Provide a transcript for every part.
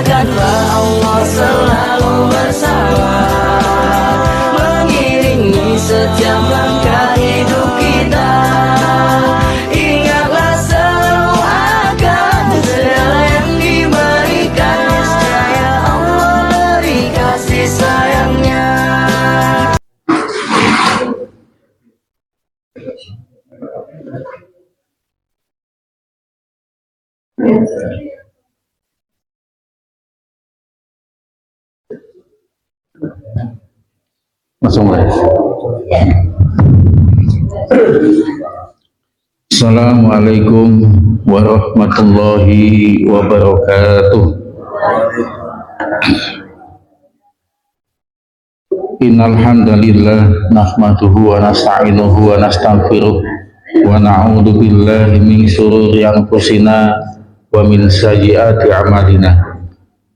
Rasakanlah Allah selalu bersama, mengiringi setiap langkah hidup kita. Ingatlah selalu akan segala yang diberikan, niscaya Allah beri kasih sayangnya. Langsung mulai. Assalamualaikum warahmatullahi wabarakatuh. Innal hamdalillah nahmaduhu wa nasta'inuhu wa nastaghfiruh wa na'udzu billahi min shururi anfusina wa min sayyiati a'malina.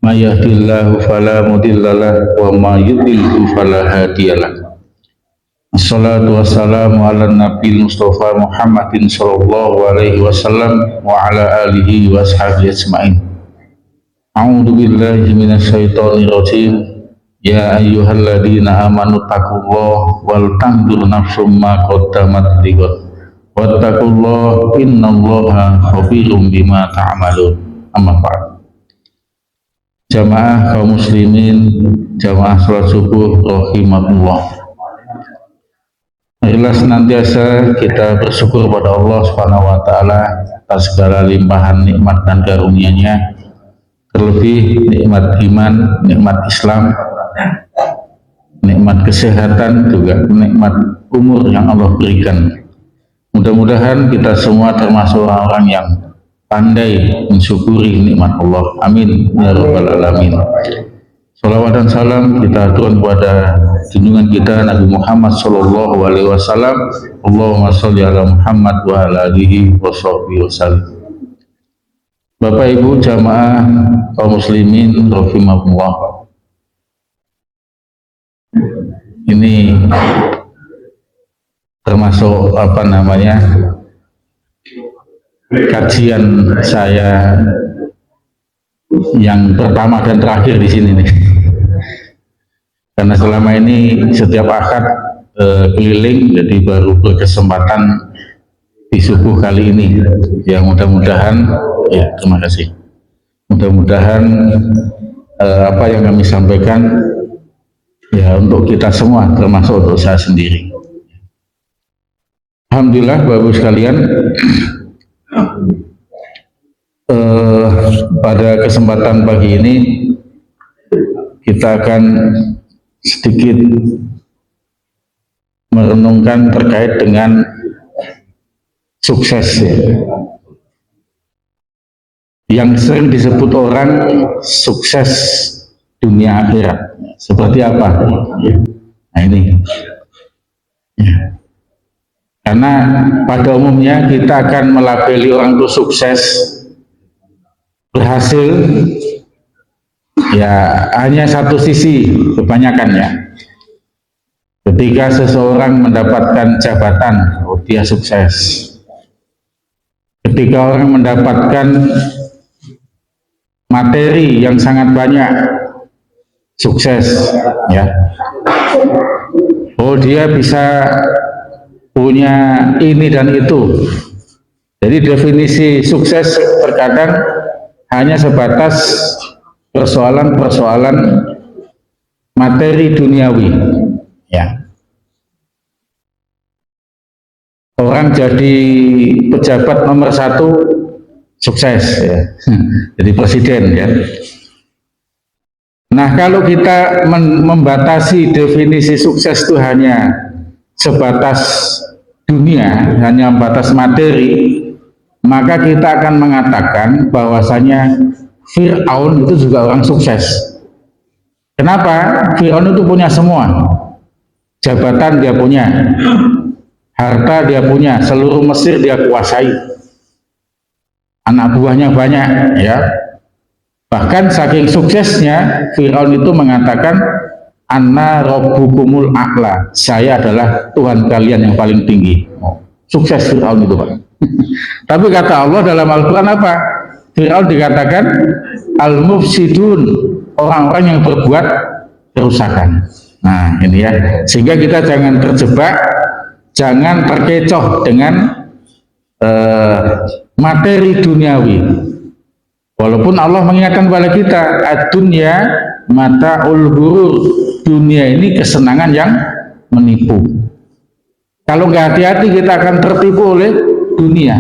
May yahdihillahu fala mudhillalah wa may yudlil fala hadiyalah. Assalatu wassalamu ala nabiyil mustafa Muhammadin sallallahu alaihi wasallam wa ala alihi wa ashabihi ajmain. A'udzu billahi minasyaitonir rajim. Ya ayyuhalladzina amanu taqullaha wal tanzur nafsum ma qaddamat lighad wattaqullaha innallaha khabirum bima ta'malun. Amma ba'd. Jamaah kaum muslimin, jamaah salat subuh rahimakumullah. Marilah senantiasa kita bersyukur pada Allah Subhanahu wa taala atas segala limpahan nikmat dan karunia-Nya, terlebih nikmat iman, nikmat Islam, nikmat kesehatan, juga nikmat umur yang Allah berikan. Mudah-mudahan kita semua termasuk orang-orang yang pandai mensyukuri nikmat Allah. Amin ya rabbal alamin. Salawat dan salam kita aturkan kepada junjungan kita Nabi Muhammad sallallahu alaihi wasallam. Allahumma sholli ala Muhammad wa ala alihi washabbihi wasallam. Bapak Ibu jamaah kaum muslimin rahimakumullah. Ini termasuk kajian saya yang pertama dan terakhir di sini nih, karena selama ini setiap akad keliling, jadi baru berkesempatan di subuh kali ini. Ya mudah-mudahan, ya terima kasih. Mudah-mudahan apa yang kami sampaikan ya untuk kita semua, termasuk untuk saya sendiri. Alhamdulillah Bapak Ibu sekalian. Pada kesempatan pagi ini kita akan sedikit merenungkan terkait dengan sukses yang sering disebut orang sukses dunia akhirat. Seperti apa? Nah ini ya. Karena pada umumnya kita akan melabeli orang itu sukses, berhasil, ya hanya satu sisi kebanyakannya. Ketika seseorang mendapatkan jabatan, oh dia sukses. Ketika orang mendapatkan materi yang sangat banyak, sukses, ya. Oh dia bisa punya ini dan itu. Jadi definisi sukses terkadang hanya sebatas persoalan-persoalan materi duniawi, ya. Orang jadi pejabat nomor 1 sukses, ya. Jadi presiden, ya. Nah kalau kita membatasi definisi sukses itu hanya sebatas dunia, hanya batas materi, maka kita akan mengatakan bahwasanya Fir'aun itu juga orang sukses. Kenapa? Fir'aun itu punya semua. Jabatan dia punya, harta dia punya, seluruh Mesir dia kuasai, anak buahnya banyak, ya. Bahkan saking suksesnya Fir'aun itu mengatakan Anna rabbukumul a'la, saya adalah Tuhan kalian yang paling tinggi. Oh, sukses Fir'aun itu, Pak. Tapi kata Allah dalam Al-Quran apa? Fir'aun dikatakan al-mufsidun, orang-orang yang berbuat kerusakan. Nah ini ya, sehingga kita jangan terjebak, jangan terkecoh dengan materi duniawi. Walaupun Allah mengingatkan kepada kita, ad-dunya mata'ul ghurur, dunia ini kesenangan yang menipu. Kalau nggak hati-hati kita akan tertipu oleh dunia.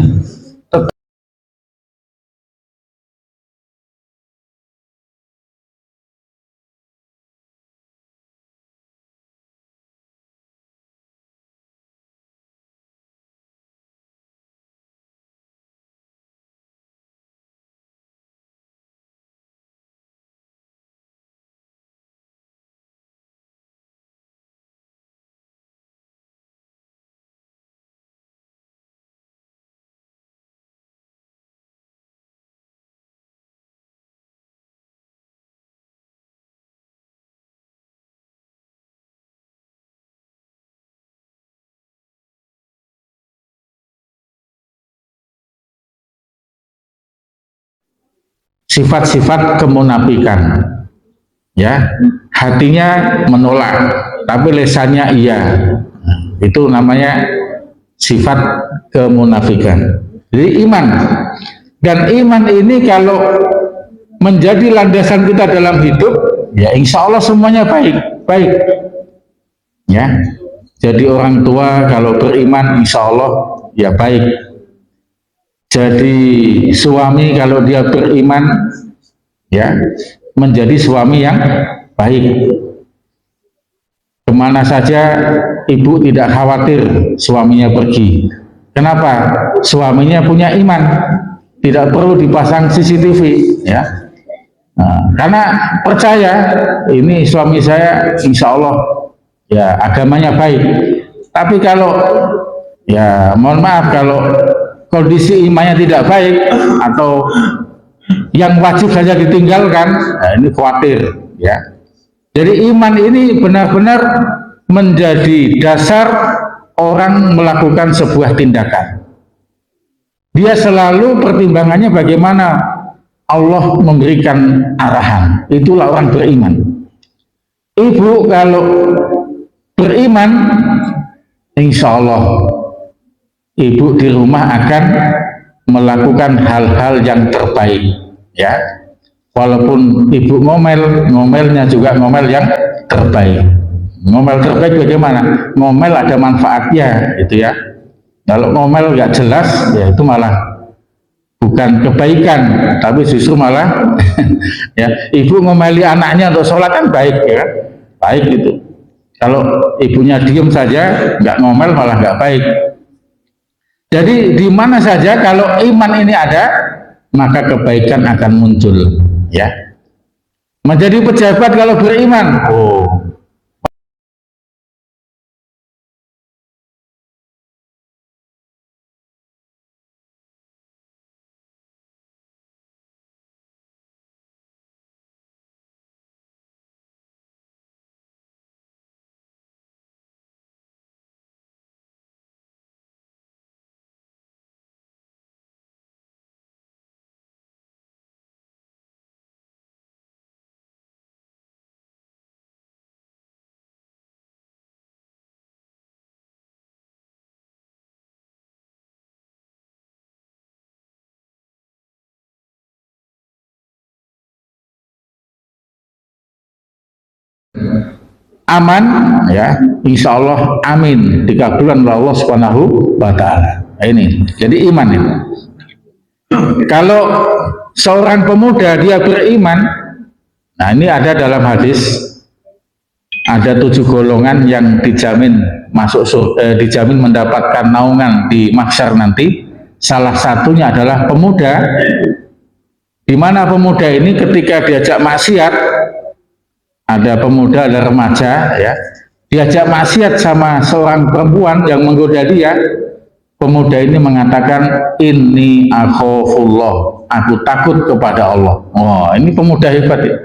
Sifat-sifat kemunafikan, ya, hatinya menolak tapi lesannya iya, itu namanya sifat kemunafikan. Jadi iman, dan iman ini kalau menjadi landasan kita dalam hidup, ya insya Allah semuanya baik ya. Jadi orang tua kalau beriman insya Allah ya baik. Jadi suami kalau dia beriman ya menjadi suami yang baik. Kemana saja ibu tidak khawatir suaminya pergi. Kenapa? Suaminya punya iman, tidak perlu dipasang CCTV ya. Nah, karena percaya ini suami saya insya Allah ya agamanya baik. Tapi kalau ya mohon maaf kalau kondisi imannya tidak baik atau yang wajib saja ditinggalkan, nah ini khawatir ya. Jadi iman ini benar-benar menjadi dasar orang melakukan sebuah tindakan. Dia selalu pertimbangannya bagaimana Allah memberikan arahan. Itulah orang beriman. Ibu kalau beriman, insya Allah ibu di rumah akan melakukan hal-hal yang terbaik ya. Walaupun ibu ngomelnya juga ngomel yang terbaik. Ngomel terbaik bagaimana? Ngomel ada manfaatnya gitu ya. Kalau ngomel nggak jelas ya itu malah bukan kebaikan, tapi justru malah ya, ibu ngomeli anaknya untuk sholat kan baik ya, baik gitu. Kalau ibunya diem saja nggak ngomel malah nggak baik. Jadi di mana saja kalau iman ini ada, maka kebaikan akan muncul ya. Menjadi pejabat kalau beriman, aman ya, insya Allah amin, dikabulkan oleh Allah Subhanahu wa Ta'ala. Ini jadi iman itu. Kalau seorang pemuda dia beriman, nah ini ada dalam hadis, ada 7 golongan yang dijamin masuk surga, dijamin mendapatkan naungan di mahsyar nanti. Salah satunya adalah pemuda, di mana pemuda ini ketika diajak maksiat, ada pemuda, ada remaja ya, diajak maksiat sama seorang perempuan yang menggoda dia, pemuda ini mengatakan inni akhafullah, aku takut kepada Allah. Oh, ini pemuda hebat ya.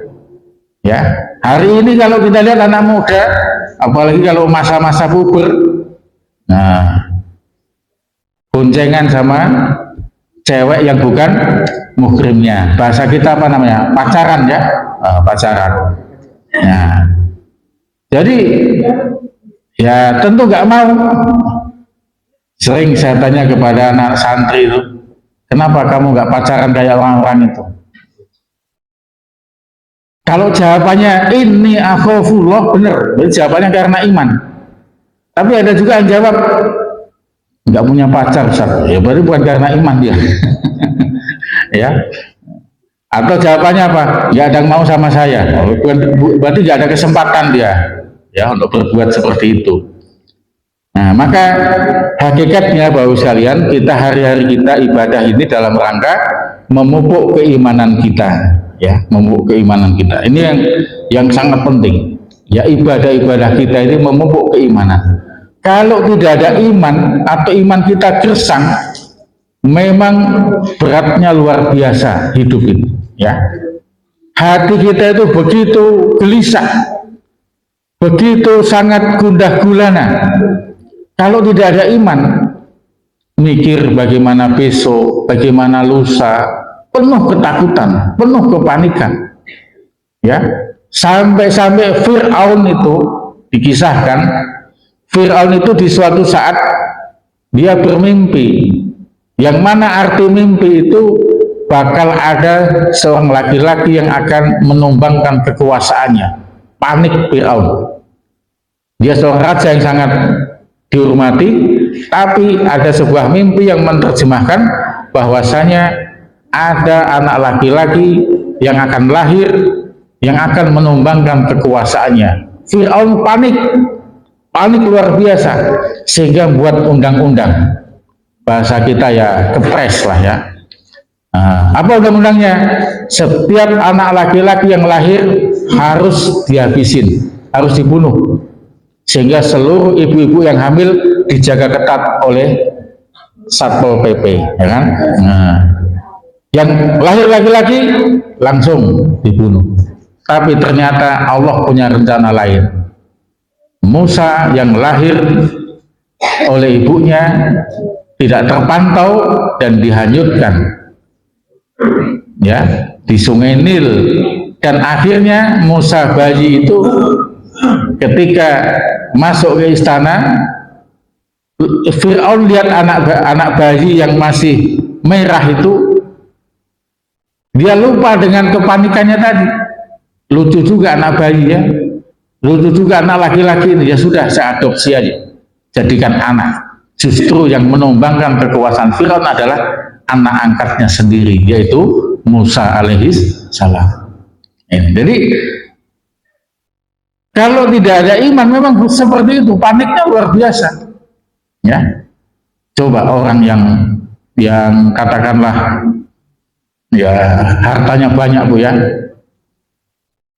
Ya, hari ini kalau kita lihat anak muda, apalagi kalau masa-masa puber, nah boncengan sama cewek yang bukan muhrimnya. Bahasa kita apa namanya? Pacaran ya, pacaran. Nah, jadi ya tentu nggak mau. Sering saya tanya kepada anak santri itu, kenapa kamu nggak pacaran kayak orang-orang itu? Kalau jawabannya ini akhafullah, benar, jawabannya karena iman. Tapi ada juga yang jawab nggak punya pacar, Ustaz. Ya berarti bukan karena iman dia. Ya. Atau jawabannya apa? Nggak ada yang mau sama saya. Berarti nggak ada kesempatan dia ya untuk berbuat seperti itu. Nah, maka hakikatnya Bapak sekalian, kita hari-hari kita ibadah ini dalam rangka memupuk keimanan kita, ya, memupuk keimanan kita. Ini yang sangat penting. Ya, ibadah-ibadah kita ini memupuk keimanan. Kalau tidak ada iman atau iman kita gersang, memang beratnya luar biasa hidup ini, ya. Hati kita itu begitu gelisah, begitu sangat gundah gulana. Kalau tidak ada iman, mikir bagaimana besok, bagaimana lusa, penuh ketakutan, penuh kepanikan. Ya, sampai-sampai Fir'aun itu dikisahkan, Fir'aun itu di suatu saat dia bermimpi, yang mana arti mimpi itu bakal ada seorang laki-laki yang akan menumbangkan kekuasaannya. Panik Fir'aun. Dia seorang raja yang sangat dihormati, tapi ada sebuah mimpi yang menerjemahkan bahwasanya ada anak laki-laki yang akan lahir yang akan menumbangkan kekuasaannya. Fir'aun panik luar biasa, sehingga buat undang-undang, bahasa kita ya kepres lah ya. Apa undang-undangnya? Setiap anak laki-laki yang lahir harus dihabisin, harus dibunuh, sehingga seluruh ibu-ibu yang hamil dijaga ketat oleh Satpol PP, ya kan? Nah, yang lahir laki-laki langsung dibunuh. Tapi ternyata Allah punya rencana lain. Musa yang lahir oleh ibunya tidak terpantau dan dihanyutkan, ya, di Sungai Nil. Dan akhirnya Musa bayi itu ketika masuk ke istana, Fir'aun lihat anak bayi yang masih merah itu, dia lupa dengan kepanikannya tadi. Lucu juga anak bayi ya, lucu juga anak laki-laki ini, ya sudah saya adopsi aja, jadikan anak. Justru yang menumbangkan kekuasaan Fir'aun adalah anak angkatnya sendiri, yaitu Musa alaihis salam. Jadi kalau tidak ada iman memang seperti itu, paniknya luar biasa. Ya, coba orang yang katakanlah ya hartanya banyak Bu ya,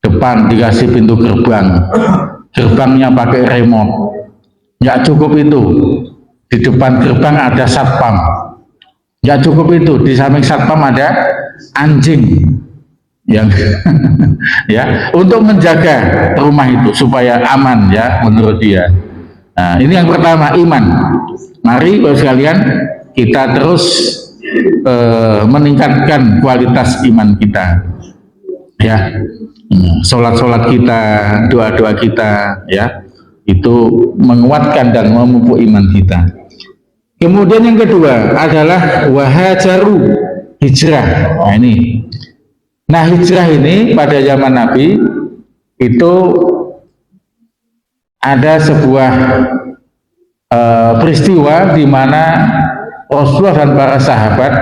depan dikasih pintu gerbangnya pakai remote, nggak cukup itu, di depan gerbang ada satpam, nggak cukup itu, di samping satpam ada anjing yang ya untuk menjaga rumah itu supaya aman ya menurut dia. Nah, ini yang pertama, iman. Mari Bapak sekalian kita terus meningkatkan kualitas iman kita, ya. Sholat-sholat kita, doa-doa kita, ya, itu menguatkan dan memupuk iman kita. Kemudian yang kedua adalah wahajaru, hijrah. Nah ini, nah hijrah ini pada zaman Nabi itu ada sebuah peristiwa di mana Rasulullah dan para sahabat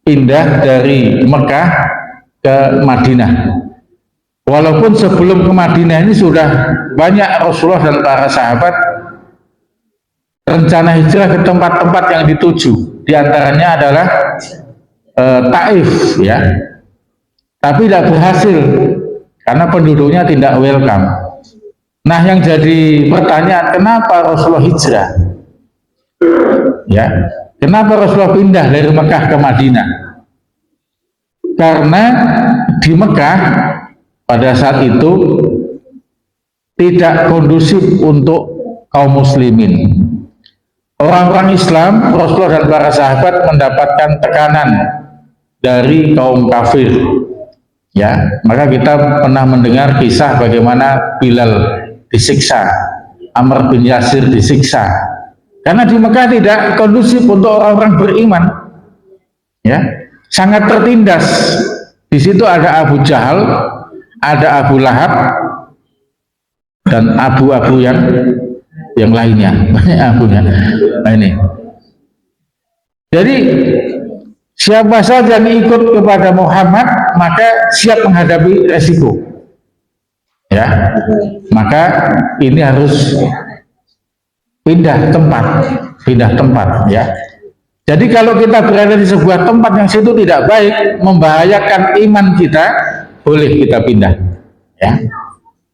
pindah dari Mekah ke Madinah. Walaupun sebelum ke Madinah ini sudah banyak Rasulullah dan para sahabat rencana hijrah ke tempat-tempat yang dituju. Di antaranya adalah Taif, ya. Tapi tidak berhasil karena penduduknya tidak welcome. Nah, yang jadi pertanyaan, kenapa Rasulullah hijrah? Ya, kenapa Rasulullah pindah dari Mekah ke Madinah? Karena di Mekah pada saat itu tidak kondusif untuk kaum muslimin. Orang-orang Islam, Rasulullah dan para sahabat mendapatkan tekanan dari kaum kafir. Ya, maka kita pernah mendengar kisah bagaimana Bilal disiksa, Amr bin Yasir disiksa. Karena di Mekah tidak kondusif untuk orang-orang beriman. Ya, sangat tertindas. Di situ ada Abu Jahal, ada Abu Lahab, dan abu-abu yang lainnya, banyak abunya. Nah ini. Jadi siapa saja yang ikut kepada Muhammad maka siap menghadapi resiko. Ya, maka ini harus pindah tempat, ya. Jadi kalau kita berada di sebuah tempat yang situ tidak baik, membahayakan iman kita, boleh kita pindah, ya.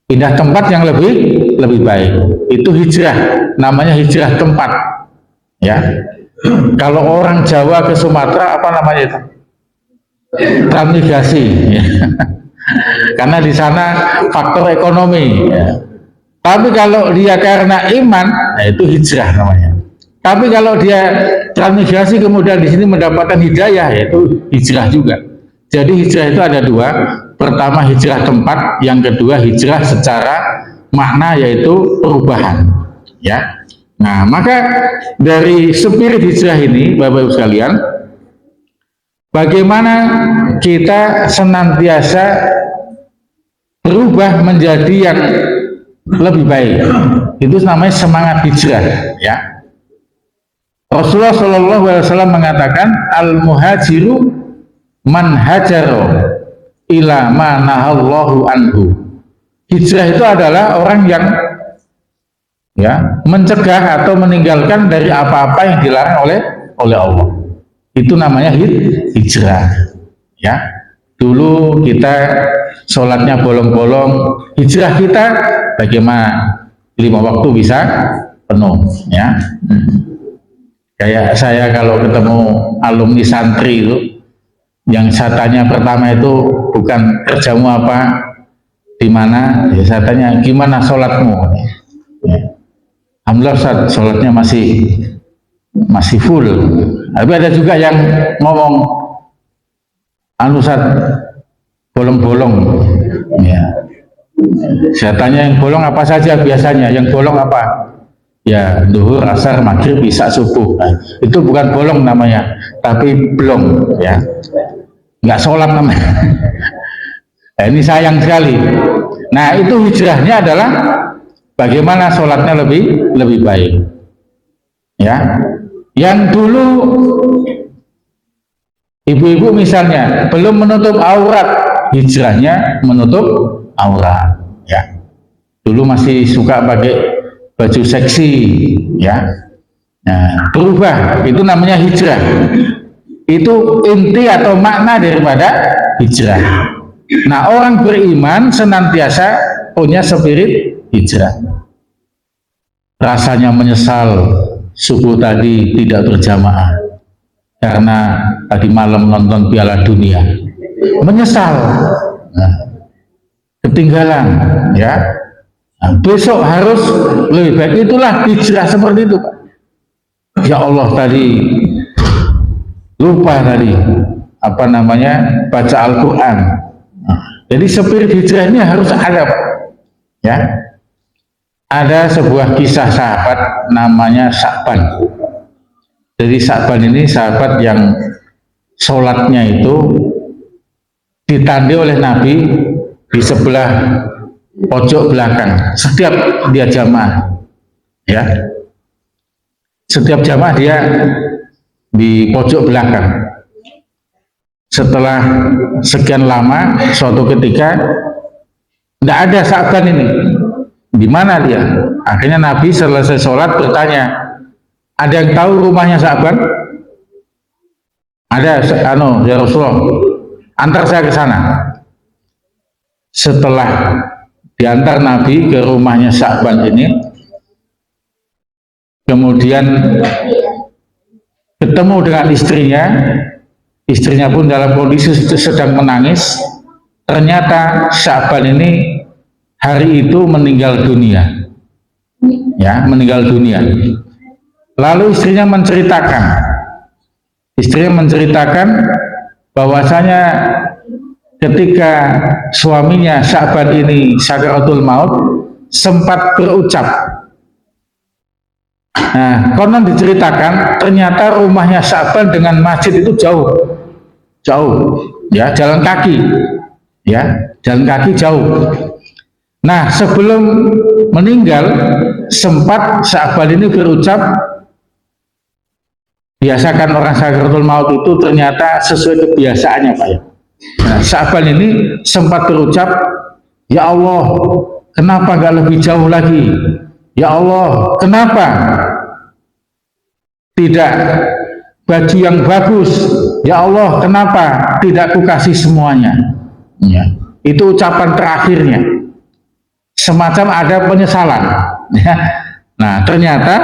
Pindah tempat yang lebih baik. Itu hijrah, namanya hijrah tempat, ya. Kalau orang Jawa ke Sumatera apa namanya itu? Transmigrasi, ya. Karena di sana faktor ekonomi, ya. Tapi kalau dia karena iman, nah itu hijrah namanya. Tapi kalau dia transmigrasi kemudian di sini mendapatkan hidayah, yaitu hijrah juga. Jadi hijrah itu ada dua. Pertama hijrah tempat, yang kedua hijrah secara makna, yaitu perubahan. Ya. Nah, maka dari spirit hijrah ini, Bapak Ibu sekalian, bagaimana kita senantiasa berubah menjadi yang lebih baik. Itu namanya semangat hijrah, ya. Rasulullah SAW mengatakan al-muhajiru man hajaro ila ma nahallahu anhu. Hijrah itu adalah orang yang mencegah atau meninggalkan dari apa-apa yang dilarang oleh Allah. Itu namanya hijrah, ya. Dulu kita sholatnya bolong-bolong, hijrah kita bagaimana 5 waktu bisa penuh, ya. Kayak saya kalau ketemu alumni santri itu, yang saya tanya pertama itu bukan kerjamu apa, di mana, ya saya tanya gimana sholatmu. Ya. Alhamdulillah sholatnya masih full. Tapi ada juga yang ngomong Ustaz bolong-bolong. Ya. Saya tanya yang bolong apa saja biasanya, yang bolong apa? Ya, duhur, asar, maghrib, isya, subuh. Nah, itu bukan bolong namanya, tapi belum, ya. Nggak sholat namanya. Nah, ini sayang sekali. Nah, itu hijrahnya adalah bagaimana sholatnya lebih baik. Ya, yang dulu ibu-ibu misalnya belum menutup aurat, hijrahnya menutup aurat. Ya, dulu masih suka pakai baju seksi, ya. Nah, berubah, itu namanya hijrah. Itu inti atau makna daripada hijrah. Nah, orang beriman senantiasa punya spirit hijrah. Rasanya menyesal subuh tadi tidak berjamaah karena tadi malam nonton Piala Dunia, menyesal, nah, ketinggalan, ya. Nah, besok harus lebih baik. Itulah hijrah seperti itu, Pak. Ya Allah, tadi lupa tadi apa namanya baca Al-Quran. Nah, jadi spirit hijrah ini harus ada, Pak. Ya, ada sebuah kisah sahabat namanya Sa'ban. Jadi Sa'ban ini sahabat yang sholatnya itu ditandai oleh Nabi di sebelah pojok belakang setiap dia jamaah, ya. Setiap jamaah dia di pojok belakang. Setelah sekian lama, suatu ketika tidak ada Sa'ban ini. Di mana dia? Akhirnya Nabi selesai sholat bertanya, ada yang tahu rumahnya Sa'ban? Ada, ya Rasulullah, antar saya ke sana. Setelah diantar Nabi ke rumahnya Sa'ban ini, kemudian ketemu dengan istrinya pun dalam kondisi sedang menangis. Ternyata Sa'ban ini hari itu meninggal dunia, ya, meninggal dunia. Lalu istrinya menceritakan bahwasanya ketika suaminya Sya'ban ini sakaratul maut sempat berucap. Nah, konon diceritakan ternyata rumahnya Sya'ban dengan masjid itu jauh, ya, jalan kaki, ya, jalan kaki jauh. Nah, sebelum meninggal sempat Sya'ban ini berucap, biasakan orang sakaratul maut itu ternyata sesuai kebiasaannya, Pak ya. Nah, Sya'ban ini sempat berucap, ya Allah, kenapa nggak lebih jauh lagi? Ya Allah, kenapa tidak baju yang bagus? Ya Allah, kenapa tidak kukasih semuanya? Ya, itu ucapan terakhirnya. Semacam ada penyesalan. Ya. Nah, ternyata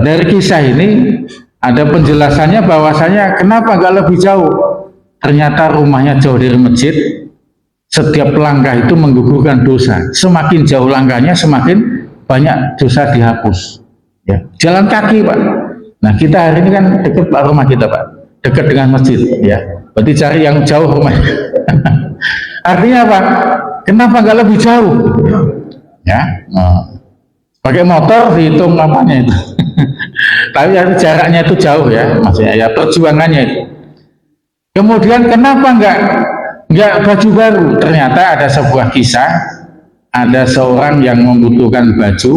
dari kisah ini ada penjelasannya bahwasanya kenapa nggak lebih jauh? Ternyata rumahnya jauh dari masjid, setiap langkah itu menggugurkan dosa. Semakin jauh langkahnya, semakin banyak dosa dihapus. Ya, jalan kaki, Pak. Nah, kita hari ini kan dekat Pak rumah kita, Pak, dekat dengan masjid. Ya, berarti cari yang jauh rumahnya. Artinya apa? Kenapa nggak lebih jauh? Ya, pakai motor dihitung apanya itu. Tapi jaraknya itu jauh ya, maksudnya ya perjuangannya itu. Kemudian kenapa nggak baju baru? Ternyata ada sebuah kisah, ada seorang yang membutuhkan baju,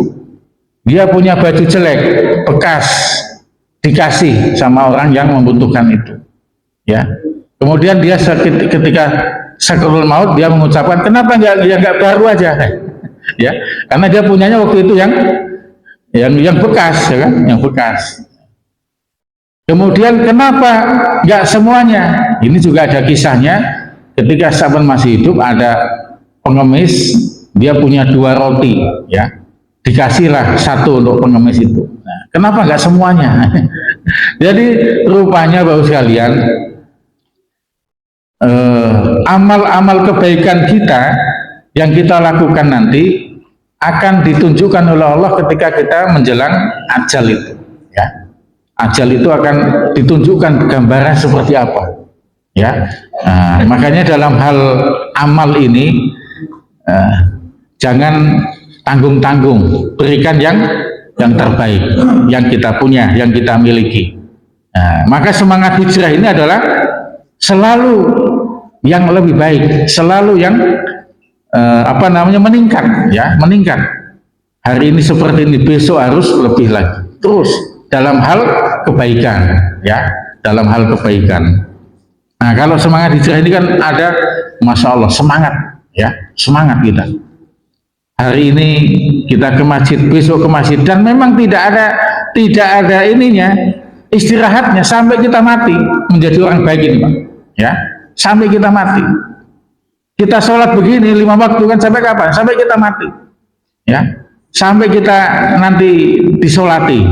dia punya baju jelek, bekas, dikasih sama orang yang membutuhkan itu. Ya, kemudian dia ketika sakaratul maut dia mengucapkan, kenapa nggak baru aja? Ya, karena dia punyanya waktu itu yang bekas, ya kan, yang bekas. Kemudian kenapa nggak semuanya? Ini juga ada kisahnya. Ketika Sya'ban masih hidup, ada pengemis, dia punya 2 roti, ya, dikasihlah 1 untuk pengemis itu. Nah, kenapa nggak semuanya? Jadi rupanya Bapak sekalian, amal-amal kebaikan kita yang kita lakukan nanti akan ditunjukkan oleh Allah ketika kita menjelang ajal itu. Ya, ajal itu akan ditunjukkan gambaran seperti apa. Ya, nah, makanya dalam hal amal ini jangan tanggung-tanggung, berikan yang terbaik, yang kita punya, yang kita miliki. Nah, maka semangat hijrah ini adalah selalu yang lebih baik, selalu yang meningkat, ya, meningkat. Hari ini seperti ini, besok harus lebih lagi. Terus dalam hal kebaikan, ya, dalam hal kebaikan. Nah, kalau semangat hijrah ini kan ada, masya Allah, semangat, ya, semangat kita. Hari ini kita ke masjid, besok ke masjid, dan memang tidak ada ininya, istirahatnya sampai kita mati menjadi orang baik ini, Pak. Ya, sampai kita mati. Kita sholat begini 5 waktu kan sampai kapan? Sampai kita mati. Ya, sampai kita nanti disolati.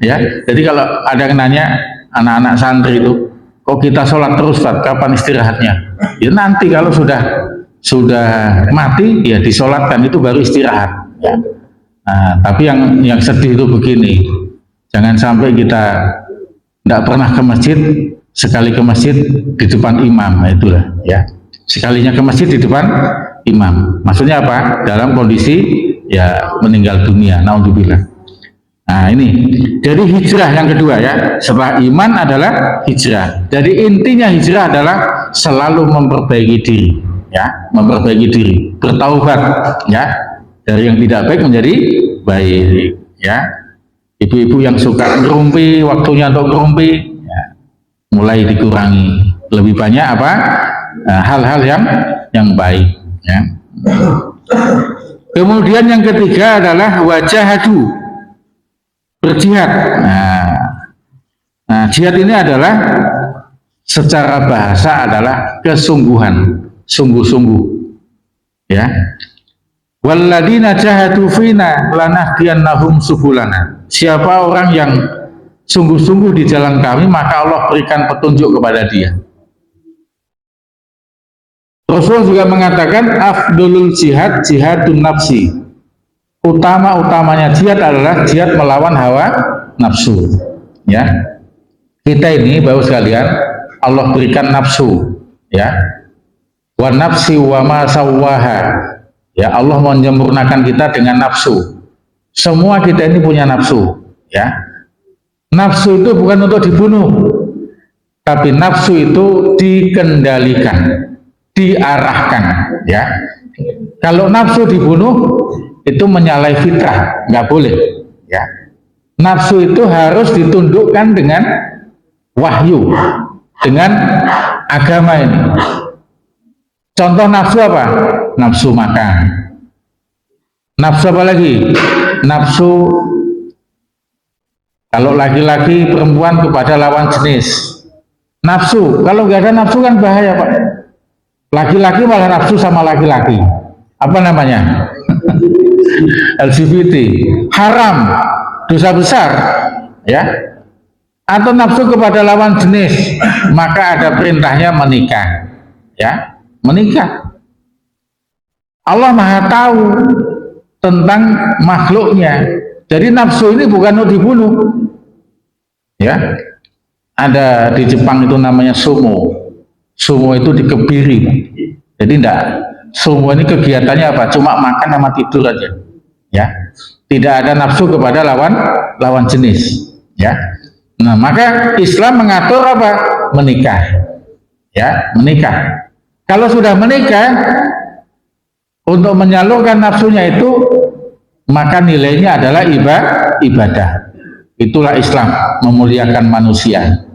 Ya, jadi kalau ada yang nanya anak-anak santri itu, kok kita sholat terus, Pak, kapan istirahatnya? Ya nanti kalau sudah mati, ya disolatkan, itu baru istirahat. Ya. Nah, tapi yang sedih itu begini, jangan sampai kita tidak pernah ke masjid, sekali ke masjid di depan imam, nah itulah, ya. Sekalinya ke masjid di depan imam. Maksudnya apa? Dalam kondisi ya meninggal dunia, naudzubillah. Nah, ini jadi hijrah yang kedua, ya. Setelah iman adalah hijrah. Jadi intinya hijrah adalah selalu memperbaiki diri, ya, memperbaiki diri, bertaubat, ya, dari yang tidak baik menjadi baik, ya. Ibu-ibu yang suka ngerumpi, waktunya untuk ngerumpi, ya, mulai dikurangi. Lebih banyak apa? Hal-hal yang baik, ya. Kemudian yang ketiga adalah wajahadu, berjihad. Nah, jihad ini adalah secara bahasa adalah kesungguhan, sungguh-sungguh, ya. Walladzina jahadu fina lanahdiyannahum subulana. Siapa orang yang sungguh-sungguh di jalan kami, maka Allah berikan petunjuk kepada dia. Rasul juga mengatakan afdolul jihad jihadun nafsi. Utama-utamanya jihad adalah jihad melawan hawa nafsu. Ya, kita ini Bapak sekalian Allah berikan nafsu, ya. Wa nafsi wa ma sawwaha. Ya, Allah menyempurnakan kita dengan nafsu. Semua kita ini punya nafsu, ya. Nafsu itu bukan untuk dibunuh, tapi nafsu itu dikendalikan, diarahkan, ya. Kalau nafsu dibunuh itu menyalahi fitrah, nggak boleh, ya. Nafsu itu harus ditundukkan dengan wahyu, dengan agama ini. Contoh nafsu apa? Nafsu makan. Nafsu apa lagi? Nafsu kalau laki-laki perempuan kepada lawan jenis. Nafsu, kalau nggak ada nafsu kan bahaya, Pak. Laki-laki malah nafsu sama laki-laki. Apa namanya? LGBT. Haram, dosa besar, ya. Atau nafsu kepada lawan jenis, maka ada perintahnya menikah, ya, menikah. Allah Maha tahu tentang makhluknya. Jadi nafsu ini bukan untuk dibunuh, ya. Ada di Jepang itu namanya sumo. Sumo itu dikebiri. Jadi enggak, sumo ini kegiatannya apa? Cuma makan sama tidur aja, ya. Tidak ada nafsu kepada lawan jenis, ya. Nah, maka Islam mengatur apa? Menikah, ya, menikah. Kalau sudah menikah, untuk menyalurkan nafsunya itu, maka nilainya adalah ibadah. Itulah Islam, memuliakan manusia.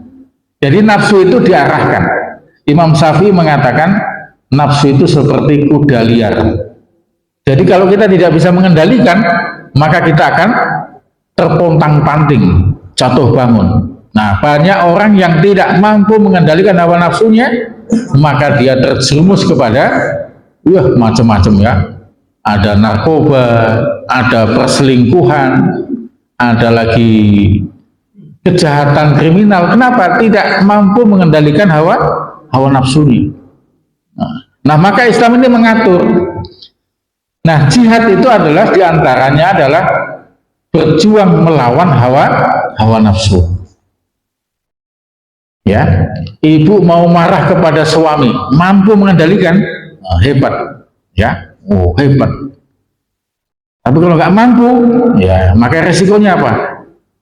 Jadi nafsu itu diarahkan. Imam Syafi'i mengatakan nafsu itu seperti kuda liar. Jadi kalau kita tidak bisa mengendalikan, maka kita akan terpontang-panting, jatuh bangun. Nah, banyak orang yang tidak mampu mengendalikan hawa nafsunya, maka dia terjerumus kepada macam-macam, ya. Ada narkoba, ada perselingkuhan, ada lagi kejahatan kriminal. Kenapa? Tidak mampu mengendalikan hawa nafsunya. Nah, maka Islam ini mengatur. Nah, jihad itu adalah diantaranya adalah berjuang melawan hawa nafsu. Ya, ibu mau marah kepada suami, mampu mengendalikan, hebat, ya, hebat. Tapi kalau nggak mampu, ya, maka resikonya apa?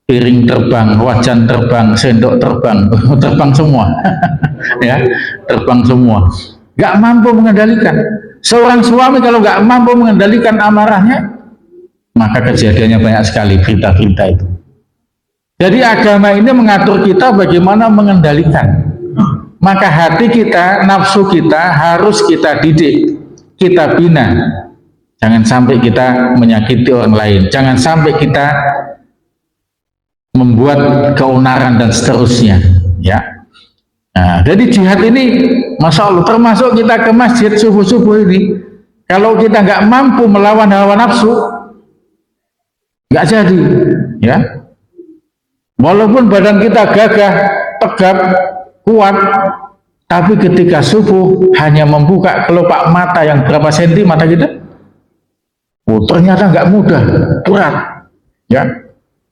Piring terbang, wajan terbang, sendok terbang, terbang semua, ya, terbang semua. Nggak mampu mengendalikan. Seorang suami kalau nggak mampu mengendalikan amarahnya, maka kejadiannya banyak sekali berita-berita itu. Jadi agama ini mengatur kita bagaimana mengendalikan. Maka hati kita, nafsu kita harus kita didik, kita bina. Jangan sampai kita menyakiti orang lain. Jangan sampai kita membuat keonaran dan seterusnya. Ya. Nah, jadi jihad ini, Masya Allah, termasuk kita ke masjid subuh-subuh ini. Kalau kita nggak mampu melawan hawa nafsu, nggak jadi. Ya. Walaupun badan kita gagah, tegap, kuat, tapi ketika subuh hanya membuka kelopak mata yang berapa senti mata kita, ternyata nggak mudah, berat, ya.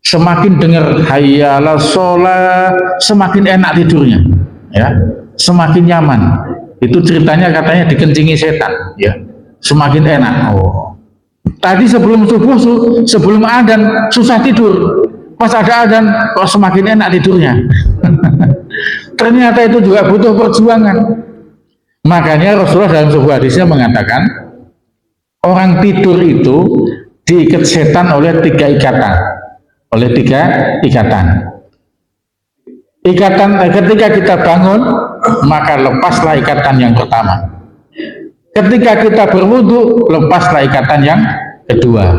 Semakin dengar hayya 'alas shalah, semakin enak tidurnya, ya, semakin nyaman. Itu ceritanya katanya dikencingi setan, ya, semakin enak. Tadi sebelum subuh, sebelum adzan susah tidur. Pas ada adzan kok semakin enak tidurnya. Ternyata itu juga butuh perjuangan. Makanya Rasulullah dalam sebuah hadisnya mengatakan orang tidur itu diikat setan oleh tiga ikatan. Ikatan ketika kita bangun, maka lepaslah ikatan yang pertama. Ketika kita berwudu, lepaslah ikatan yang kedua.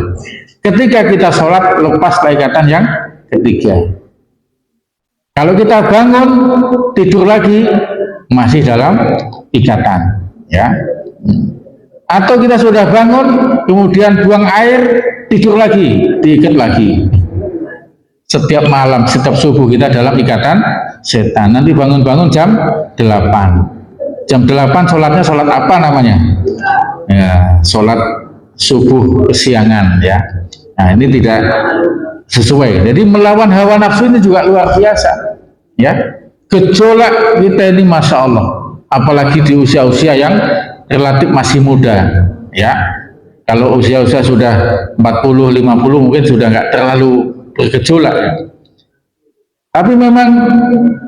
Ketika kita sholat, lepaslah ikatan yang ketiga. Kalau kita bangun, tidur lagi, masih dalam ikatan, ya. Atau kita sudah bangun, kemudian buang air, tidur lagi, diikat lagi. Setiap malam, setiap subuh kita dalam ikatan setan. Nanti bangun-bangun jam 8. Jam 8 sholatnya sholat apa namanya? Ya, sholat subuh kesiangan, ya. Nah, ini tidak sesuai. Jadi melawan hawa nafsu ini juga luar biasa, ya. gejolak kita ini Masya Allah, apalagi di usia-usia yang relatif masih muda ya. Kalau usia-usia sudah 40-50 mungkin sudah nggak terlalu bergejolak ya. Tapi memang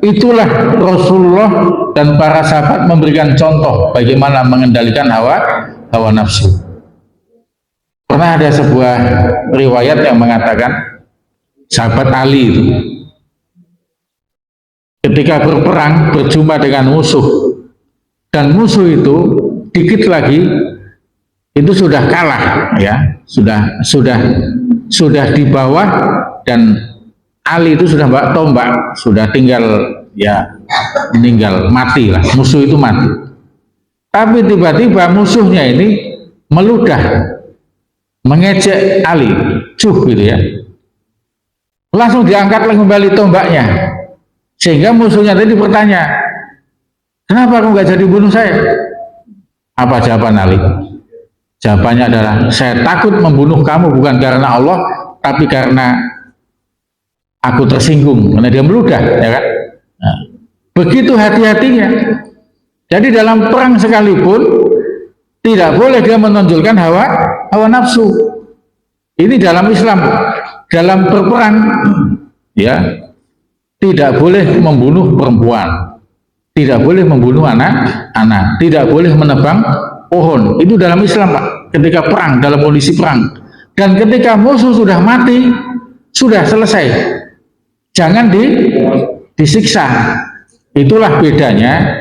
itulah Rasulullah dan para sahabat memberikan contoh bagaimana mengendalikan hawa nafsu. Pernah ada sebuah riwayat yang mengatakan sahabat Ali itu ketika berperang berjumpa dengan musuh, dan musuh itu dikit lagi itu sudah kalah ya, sudah di bawah, dan Ali itu sudah bawa tombak, sudah tinggal ya meninggal, mati lah, musuh itu mati. Tapi tiba-tiba musuhnya ini meludah, mengejek Ali, gitu ya. Langsung diangkat kembali tombaknya, sehingga musuhnya tadi bertanya, kenapa kamu nggak jadi bunuh saya? Apa jawaban Ali? Jawabannya adalah, saya takut membunuh kamu bukan karena Allah, tapi karena aku tersinggung, karena dia meludah, ya kan? Nah, begitu hati-hatinya. Jadi dalam perang sekalipun tidak boleh dia menonjolkan hawa nafsu. Ini dalam Islam, dalam berperang, ya tidak boleh membunuh perempuan, tidak boleh membunuh anak-anak, tidak boleh menebang pohon. Itu dalam Islam, Pak. Ketika perang, dalam kondisi perang, dan ketika musuh sudah mati, sudah selesai. Jangan disiksa. Itulah bedanya.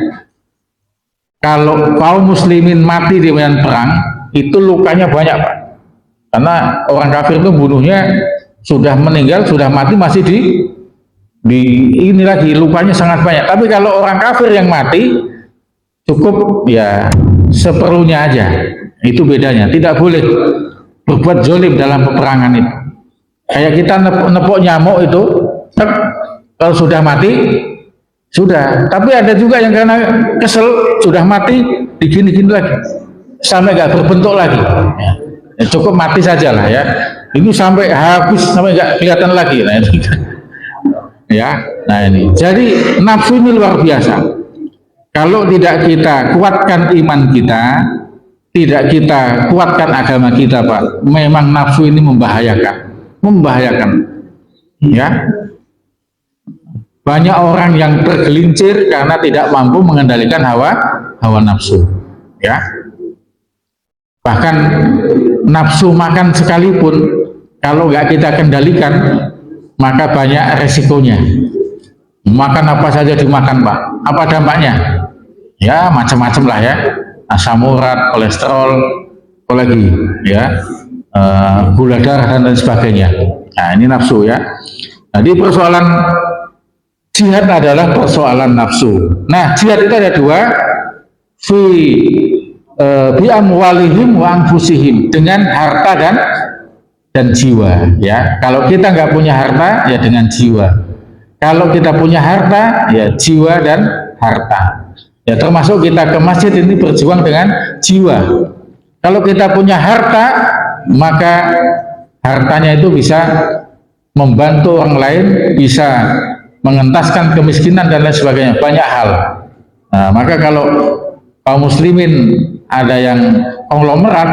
Kalau kaum muslimin mati di medan perang, itu lukanya banyak, Pak. Karena orang kafir itu bunuhnya sudah meninggal, sudah mati, masih di ini lagi, lukanya sangat banyak. Tapi kalau orang kafir yang mati, cukup ya seperlunya aja. Itu bedanya. Tidak boleh berbuat zolim dalam peperangan itu. Kayak kita nepok nyamuk itu, kalau sudah mati sudah. Tapi ada juga yang karena kesel sudah mati digini-gini lagi sampai nggak berbentuk lagi ya, cukup mati saja lah ya, ini sampai habis, sampai nggak kelihatan lagi. Nah ini ya, nah ini jadi nafsu ini luar biasa. Kalau tidak kita kuatkan iman kita, tidak kita kuatkan agama kita, Pak, memang nafsu ini membahayakan ya. Banyak orang yang tergelincir karena tidak mampu mengendalikan hawa nafsu ya. Bahkan nafsu makan sekalipun kalau nggak kita kendalikan, maka banyak resikonya. Makan apa saja dimakan, Pak, apa dampaknya? Ya macam-macam lah ya, asam urat, kolesterol, apalagi ya, gula darah dan lain sebagainya. Nah ini nafsu ya. Jadi persoalan jihad adalah persoalan nafsu. Nah, jihad itu ada dua, bi amwalihim wa anfusihim, dengan harta dan jiwa. Ya, kalau kita nggak punya harta, ya dengan jiwa. Kalau kita punya harta, ya jiwa dan harta. Ya, termasuk kita ke masjid ini berjuang dengan jiwa. Kalau kita punya harta, maka hartanya itu bisa membantu orang lain, bisa mengentaskan kemiskinan dan lain sebagainya, banyak hal. Nah, maka kalau kaum muslimin ada yang konglomerat,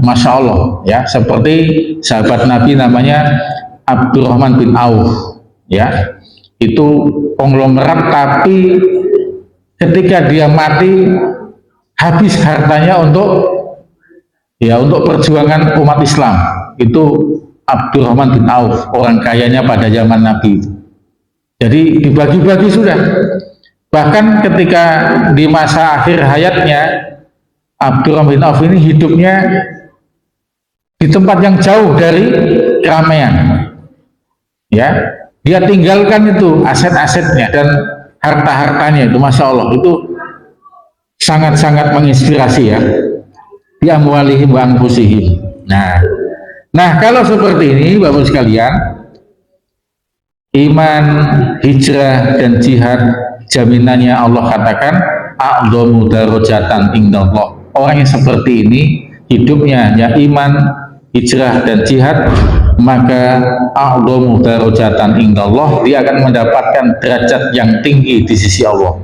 Masya Allah ya, seperti sahabat Nabi namanya Abdurrahman bin Auf ya, itu konglomerat, tapi ketika dia mati habis hartanya untuk perjuangan umat Islam. Itu Abdurrahman bin Auf, orang kayanya pada zaman Nabi. Jadi dibagi-bagi sudah. Bahkan ketika di masa akhir hayatnya, Abdurrahman bin Auf ini hidupnya di tempat yang jauh dari keramaian. Ya, dia tinggalkan itu aset-asetnya dan harta-hartanya itu, Masya Allah, itu sangat-sangat menginspirasi ya. Bi amwalihim wa anfusihim. Nah, kalau seperti ini, Bapak sekalian, iman, hijrah, dan jihad, jaminannya Allah katakan a'dhamu darajatan indallah. Orang yang seperti ini hidupnya ya iman, hijrah, dan jihad maka a'dhamu darajatan indallah, dia akan mendapatkan derajat yang tinggi di sisi Allah,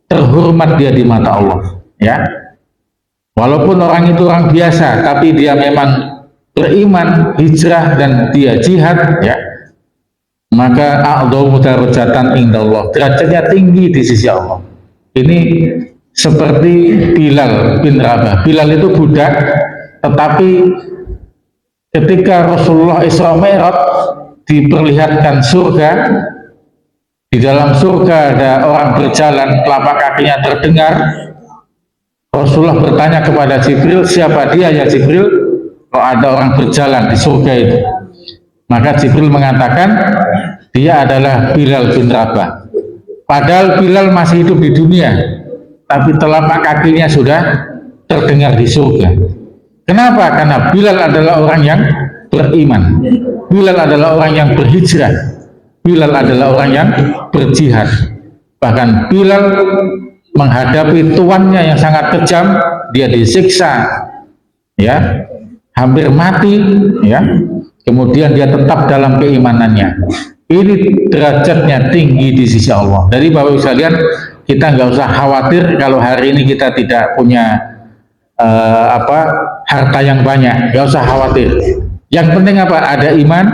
terhormat dia di mata Allah, ya. Walaupun orang itu orang biasa, tapi dia memang beriman, hijrah, dan dia jihad, ya, maka a'dhamu darajatan indallah, derajatnya tinggi di sisi Allah. Ini seperti Bilal bin Rabah. Bilal itu budak, tetapi ketika Rasulullah Isra Mi'raj diperlihatkan surga, di dalam surga ada orang berjalan, telapak kakinya terdengar. Rasulullah bertanya kepada Jibril, siapa dia ya Jibril? Kok ada orang berjalan di surga itu? Maka Jibril mengatakan, dia adalah Bilal bin Rabah. Padahal Bilal masih hidup di dunia, tapi telapak kakinya sudah terdengar di surga. Kenapa? Karena Bilal adalah orang yang beriman, Bilal adalah orang yang berhijrah, Bilal adalah orang yang berjihad. Bahkan Bilal menghadapi tuannya yang sangat kejam, dia disiksa, ya, hampir mati, ya, kemudian dia tetap dalam keimanannya. Ini derajatnya tinggi di sisi Allah. Jadi Bapak Ibu sekalian, kita nggak usah khawatir kalau hari ini kita tidak punya harta yang banyak, nggak usah khawatir. Yang penting apa? Ada iman,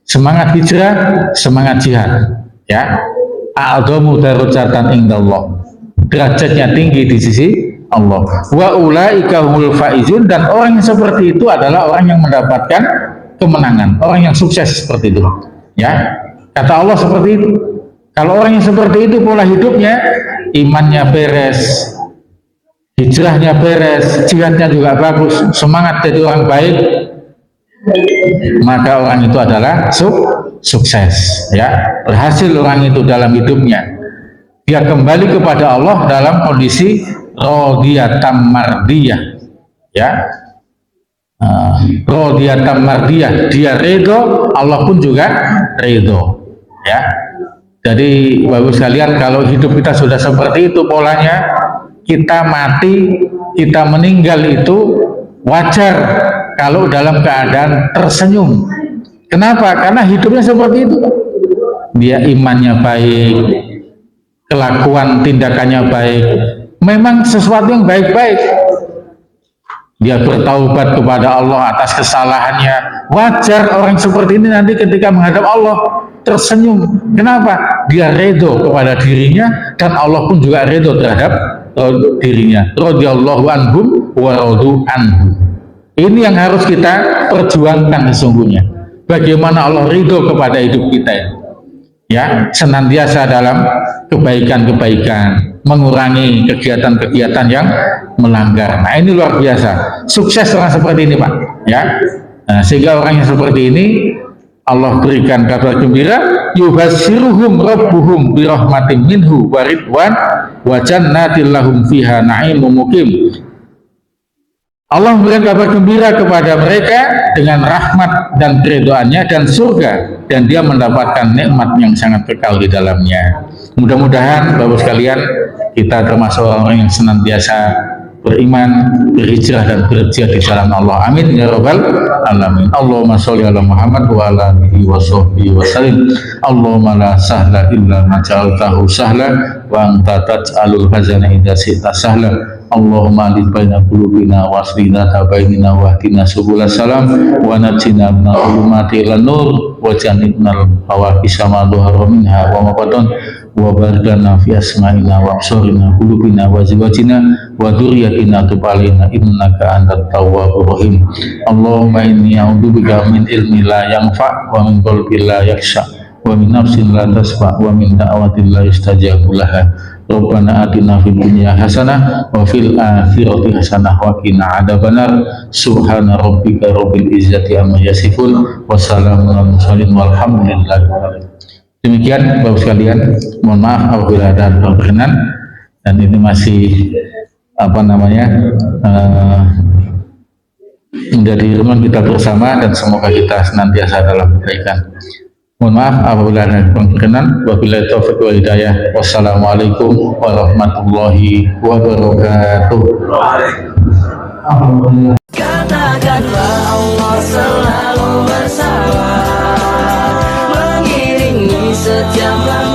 semangat hijrah, semangat jihad, ya. A'dhamu darajatan indallah, derajatnya tinggi di sisi Allah. Wa ulaika humul faizun, dan orang yang seperti itu adalah orang yang mendapatkan kemenangan, orang yang sukses seperti itu, ya. Kata Allah seperti itu. Kalau orang yang seperti itu pola hidupnya, imannya beres, hijrahnya beres, jihadnya juga bagus, semangat jadi orang baik, maka orang itu adalah sukses, ya, berhasil orang itu dalam hidupnya. Dia kembali kepada Allah dalam kondisi radhiyatam mardiyah, ya, radhiyatam mardiyah, dia ridho, Allah pun juga ridho, ya. Jadi bagus sekalian, kalau hidup kita sudah seperti itu polanya, kita mati, kita meninggal itu wajar kalau dalam keadaan tersenyum. Kenapa? Karena hidupnya seperti itu. Dia imannya baik, kelakuan tindakannya baik, memang sesuatu yang baik-baik. Dia bertaubat kepada Allah atas kesalahannya. Wajar orang seperti ini nanti ketika menghadap Allah tersenyum. Kenapa? Dia ridho kepada dirinya, dan Allah pun juga ridho terhadap dirinya. Radhiyallahu anhum wa radu anhu. Ini yang harus kita perjuangkan sesungguhnya. Bagaimana Allah ridho kepada hidup kita, ya, senantiasa dalam kebaikan-kebaikan, mengurangi kegiatan-kegiatan yang melanggar. Nah, ini luar biasa. Sukses orang seperti ini, Pak, ya. Nah, sehingga orang yang seperti ini Allah berikan kabar gembira, yubassiruhum rabbuhum birahmatin minhu wa ridwan wa jannatin lahum fiha na'imun muqim. Allah memberikan kabar gembira kepada mereka dengan rahmat dan keridhaannya dan surga, dan dia mendapatkan nikmat yang sangat kekal di dalamnya. Mudah-mudahan Bapak sekalian, kita termasuk orang yang senantiasa beriman, berhijrah, dan berjihad di jalan Allah. Amin ya rabbal alamin. Allahumma sholli ala Muhammad wa ala alihi wa sahbihi wa sallim. Allahumma la sahla illa ma ja'altahu sahla wa anta taj'alul hazana idza syi'ta sahla. Allahumma alif baina qulubina wa aslina bainina wa hdina subul salam wa najina minal zulumati ilan nur wa jannibnal fawahisha ma dhahara minha wa ma batan wa baridana fi asma'ina wa absarina qulubina wa azwajina wa dzurriyyatina tub alaina innaka antat tawwabur rahim. Allahumma inni a'udzubika min ilmi la yanfa' wa min qalbi la yakhsha wa min nafsin la tasfa wa min da'watin la yustajabu laha. Rabbana atina fid dunya hasanah wa fil akhirati hasanah wa qina adzabannar. Subhana rabbika rabbil izzati amma yasifun wa salamun alal mursalin walhamdulillahi rabbil alamin. Demikian Bapak sekalian, mohon maaf apabila ada berkenan, dan ini masih menjadi renungan kita bersama, dan semoga kita senantiasa dalam kebaikan. Mohon maaf apabila ada berkenan. Wabillahi taufiq wal hidayah. Wassalamualaikum warahmatullahi wabarakatuh. katakanlah Allah selalu bersama, mengiringi setiap langkah